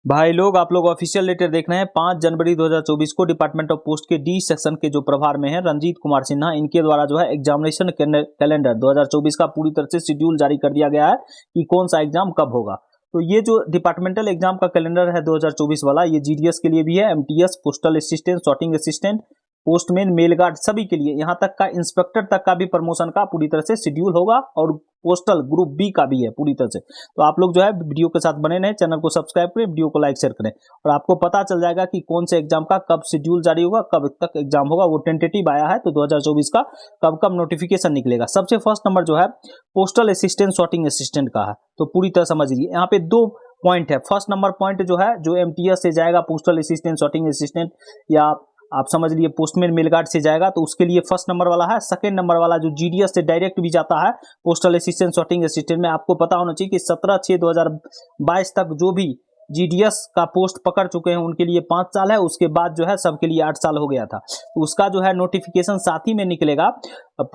भाई लोग आप लोग ऑफिशियल लेटर देख रहे हैं। 5 जनवरी 2024 को डिपार्टमेंट ऑफ पोस्ट के डी सेक्शन के जो प्रभार में है रंजीत कुमार सिन्हा, इनके द्वारा जो है एग्जामिनेशन कैलेंडर 2024 का पूरी तरह से शेड्यूल जारी कर दिया गया है कि कौन सा एग्जाम कब होगा। तो ये जो डिपार्टमेंटल एग्जाम का कैलेंडर है 2024 वाला, ये जीडीएस के लिए भी है, MTS, postal assistant, sorting assistant, postman, mail guard, सभी के लिए, यहाँ तक का इंस्पेक्टर तक का भी प्रमोशन का पूरी तरह से शेड्यूल होगा और पोस्टल ग्रुप बी का भी है पूरी तरह से। तो आप लोग जो है वीडियो के साथ बने रहें, चैनल को सब्सक्राइब करें, वीडियो को लाइक शेयर करें और आपको पता चल जाएगा कि कौन से एग्जाम का कब शेड्यूल जारी होगा, कब तक एग्जाम होगा। वो टेंटेटिव आया है तो 2024 का कब कब नोटिफिकेशन निकलेगा। सबसे फर्स्ट नंबर जो है पोस्टल असिस्टेंट, सॉर्टिंग असिस्टेंट का है, तो पूरी तरह समझ लीजिए। यहाँ पे 2 पॉइंट है। फर्स्ट नंबर पॉइंट जो है जो एमटीएस से जाएगा, पोस्टल असिस्टेंट, सॉर्टिंग असिस्टेंट, या आप समझ लिए पोस्टमैन, मेल गार्ड से जाएगा, तो उसके लिए फर्स्ट नंबर वाला है। सेकंड नंबर वाला जो जीडीएस से डायरेक्ट भी जाता है, पोस्टल असिस्टेंट, सॉर्टिंग असिस्टेंट में, आपको पता होना चाहिए कि 17/6/2022 तक जो भी जीडीएस का पोस्ट पकड़ चुके हैं उनके लिए 5 साल है। उसके बाद जो है सबके लिए 8 साल हो गया था। तो उसका जो है नोटिफिकेशन साथ ही में निकलेगा।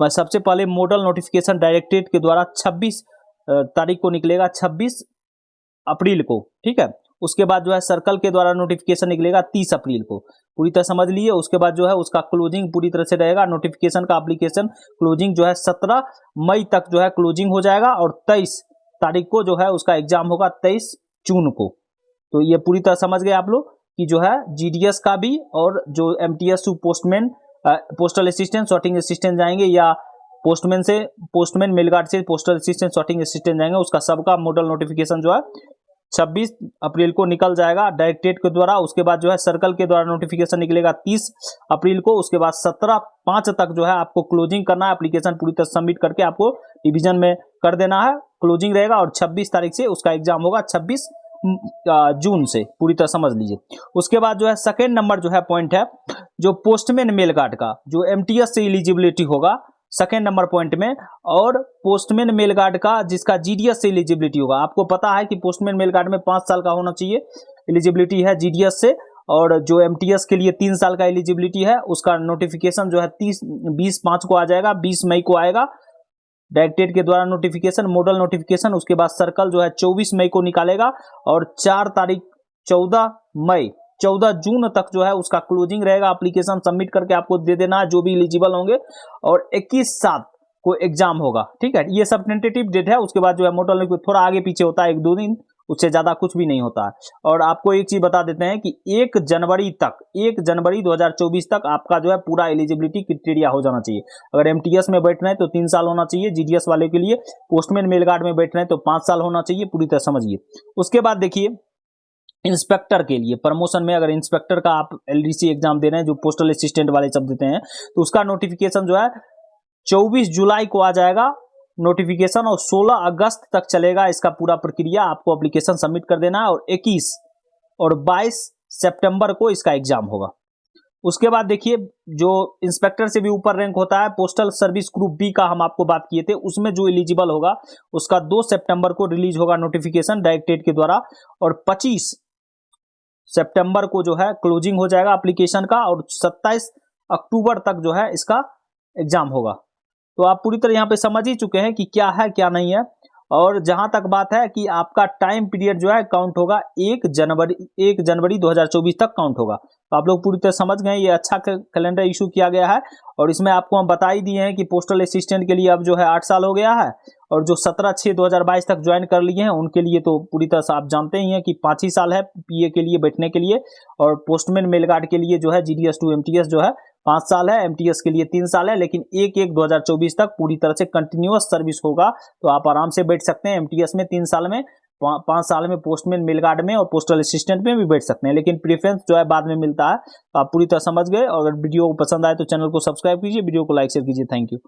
सबसे पहले मॉडल नोटिफिकेशन डायरेक्टरेट के द्वारा 26 तारीख को निकलेगा, 26 अप्रैल को, ठीक है। उसके बाद जो है सर्कल के द्वारा नोटिफिकेशन निकलेगा 30 अप्रैल को, पूरी तरह समझ लीजिए। उसके बाद जो है उसका क्लोजिंग पूरी तरह से रहेगा। नोटिफिकेशन का एप्लीकेशन क्लोजिंग जो है 17 मई तक जो है क्लोजिंग हो जाएगा और 23 तारीख को जो है उसका एग्जाम होगा, 23 जून को। तो ये पूरी तरह समझ गए आप लोग कि जो है जीडीएस का भी और जो MTS to postman, postal assistant, sorting assistant जाएंगे, या पोस्टमैन मेल गार्ड से पोस्टल असिस्टेंट, सॉर्टिंग असिस्टेंट जाएंगे, उसका सबका मॉडल नोटिफिकेशन जो है 26 अप्रैल को निकल जाएगा डायरेक्टरेट के द्वारा। उसके बाद जो है सर्कल के द्वारा नोटिफिकेशन निकलेगा 30 अप्रैल को। उसके बाद 17/5 तक जो है आपको क्लोजिंग करना है, एप्लीकेशन पूरी तरह सबमिट करके आपको डिवीजन में कर देना है, क्लोजिंग रहेगा। और 26 तारीख से उसका एग्जाम होगा, 26 जून से, पूरी तरह समझ लीजिए। उसके बाद जो है सेकेंड नंबर जो है पॉइंट है जो पोस्टमैन मेल गार्ड का, जो एमटीएस से एलिजिबिलिटी होगा सेकेंड नंबर पॉइंट में, और पोस्टमैन मेल गार्ड का जिसका जीडीएस से एलिजिबिलिटी होगा। आपको पता है कि पोस्टमैन मेल गार्ड में 5 साल का होना चाहिए एलिजिबिलिटी है जीडीएस से, और जो एमटीएस के लिए 3 साल का एलिजिबिलिटी है। उसका नोटिफिकेशन जो है 20/5 को आ जाएगा, 20 मई को आएगा डायरेक्टरेट के द्वारा नोटिफिकेशन, मॉडल नोटिफिकेशन। उसके बाद सर्कल जो है 24 मई को निकालेगा और 14 जून तक जो है उसका क्लोजिंग रहेगा। एप्लीकेशन सबमिट करके आपको दे देना है जो भी एलिजिबल होंगे, और 21/7 को एग्जाम होगा, ठीक है। ये सब टेंटेटिव डेट है। उसके बाद जो है मॉडल थोड़ा आगे पीछे होता है, 1-2 दिन, उससे ज्यादा कुछ भी नहीं होता है। और आपको एक चीज बता देते हैं कि 1 जनवरी 2024 तक आपका जो है पूरा एलिजिबिलिटी क्राइटेरिया हो जाना चाहिए। अगर एमटीएस में बैठ रहे हैं तो 3 साल होना चाहिए जीडीएस वाले के लिए, पोस्टमैन मेल गार्ड में बैठ रहे हैं तो 5 साल होना चाहिए, पूरी तरह समझिए। उसके बाद देखिए इंस्पेक्टर के लिए प्रमोशन में, अगर इंस्पेक्टर का आप एलडीसी एग्जाम दे रहे हैं, जो पोस्टल असिस्टेंट वाले सब देते हैं, तो उसका नोटिफिकेशन जो है 24 जुलाई को आ जाएगा नोटिफिकेशन, और 16 अगस्त तक चलेगा इसका पूरा प्रक्रिया। आपको एप्लीकेशन सबमिट कर देना है और 21 और 22 सितंबर को इसका एग्जाम होगा। उसके बाद देखिए जो इंस्पेक्टर से भी ऊपर रैंक होता है, पोस्टल सर्विस ग्रुप बी का हम आपको बात किए थे, उसमें जो एलिजिबल होगा उसका 2 सितंबर को रिलीज होगा नोटिफिकेशन डायरेक्टरेट के द्वारा, और 25 सितंबर को जो है क्लोजिंग हो जाएगा एप्लीकेशन का, और 27 अक्टूबर तक जो है इसका एग्जाम होगा। तो आप पूरी तरह यहाँ पे समझ ही चुके हैं कि क्या है क्या नहीं है। और जहां तक बात है कि आपका टाइम पीरियड जो है काउंट होगा 1 जनवरी 2024 तक काउंट होगा। तो आप लोग पूरी तरह समझ गए, ये अच्छा कैलेंडर इशू किया गया है। और इसमें आपको हम बता ही दिए हैं कि पोस्टल असिस्टेंट के लिए अब जो है 8 साल हो गया है, और जो 17/6/2022 तक ज्वाइन कर लिए हैं उनके लिए तो पूरी तरह से आप जानते ही हैं कि 5 ही साल है पीए के लिए बैठने के लिए, और पोस्टमैन मेल गार्ड के लिए जो है जीडीएस टू एमटीएस जो है 5 साल है, एमटीएस के लिए 3 साल है। लेकिन 1/1/2024 तक पूरी तरह से कंटिन्यूअस सर्विस होगा, तो आप आराम से बैठ सकते हैं एमटीएस में 3 साल में, 5 साल में पोस्टमैन मेल गार्ड में और पोस्टल असिस्टेंट में भी बैठ सकते हैं, लेकिन प्रेफरेंस जो है बाद में मिलता है। तो आप पूरी तरह समझ गए। और अगर वीडियो को पसंद आए तो चैनल को सब्सक्राइब कीजिए, वीडियो को लाइक शेयर कीजिए। Thank you.